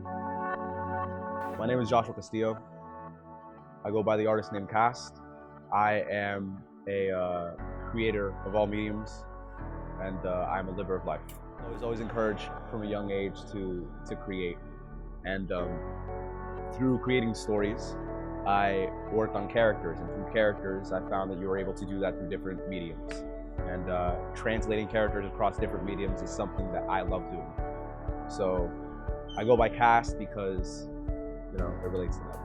My name is Joshua Castillo. I go by the artist name Cast. I am a creator of all mediums, and I'm a liver of life. I was always encouraged from a young age to create, and through creating stories, I worked on characters, and through characters, I found that you were able to do that through different mediums. And translating characters across different mediums is something that I love doing. So I go by Cast because, it relates to that.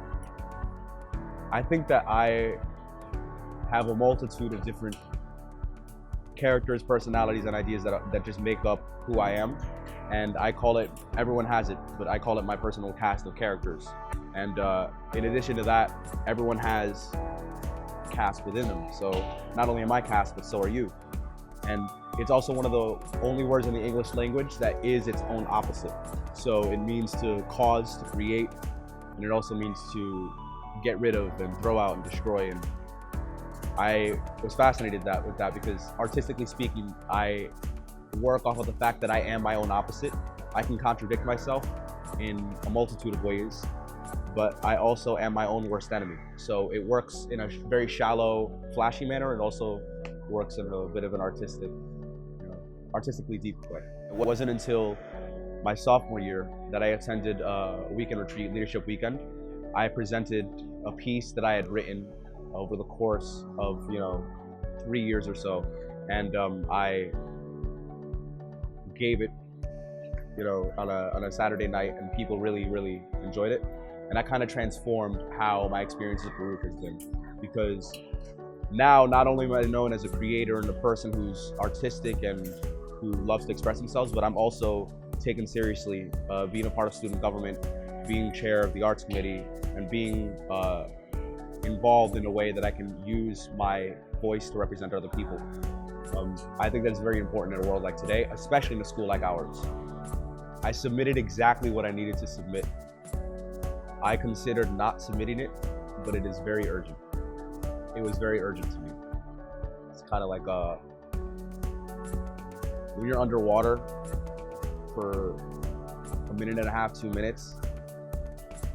I think that I have a multitude of different characters, personalities, and ideas that just make up who I am. And I call it, everyone has it, but I call it my personal cast of characters. And in addition to that, everyone has cast within them. So not only am I cast, but so are you. And it's also one of the only words in the English language that is its own opposite. So it means to cause, to create, and it also means to get rid of and throw out and destroy. And I was fascinated with that because artistically speaking, I work off of the fact that I am my own opposite. I can contradict myself in a multitude of ways, but I also am my own worst enemy. So it works in a very shallow, flashy manner, and also works in a bit of an artistically deep way. It wasn't until my sophomore year that I attended a weekend retreat, Leadership Weekend. I presented a piece that I had written over the course of 3 years or so, and I gave it on a Saturday night, and people really enjoyed it. And that kind of transformed how my experience with Baruch has been, because now not only am I known as a creator and a person who's artistic and who loves to express themselves, but I'm also taken seriously, being a part of student government, being chair of the arts committee, and being involved in a way that I can use my voice to represent other people. I think that's very important in a world like today, especially in a school like ours. I submitted exactly what I needed to submit. I considered not submitting it, but it is very urgent. It was very urgent to me. It's kind of like when you're underwater for a minute and a half, 2 minutes,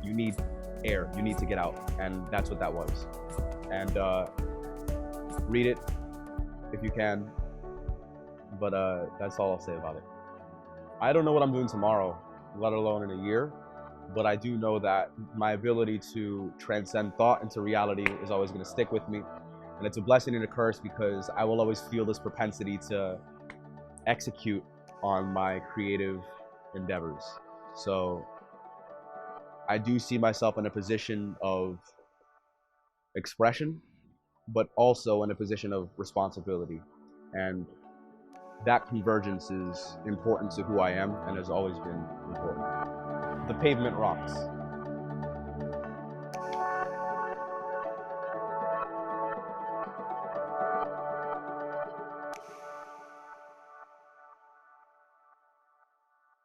you need air, you need to get out, and that's what that was. And read it if you can, but that's all I'll say about it. I don't know what I'm doing tomorrow, let alone in a year, but I do know that my ability to transcend thought into reality is always going to stick with me, and it's a blessing and a curse because I will always feel this propensity to execute on my creative endeavors. So I do see myself in a position of expression, but also in a position of responsibility. And that convergence is important to who I am and has always been important. The pavement rocks.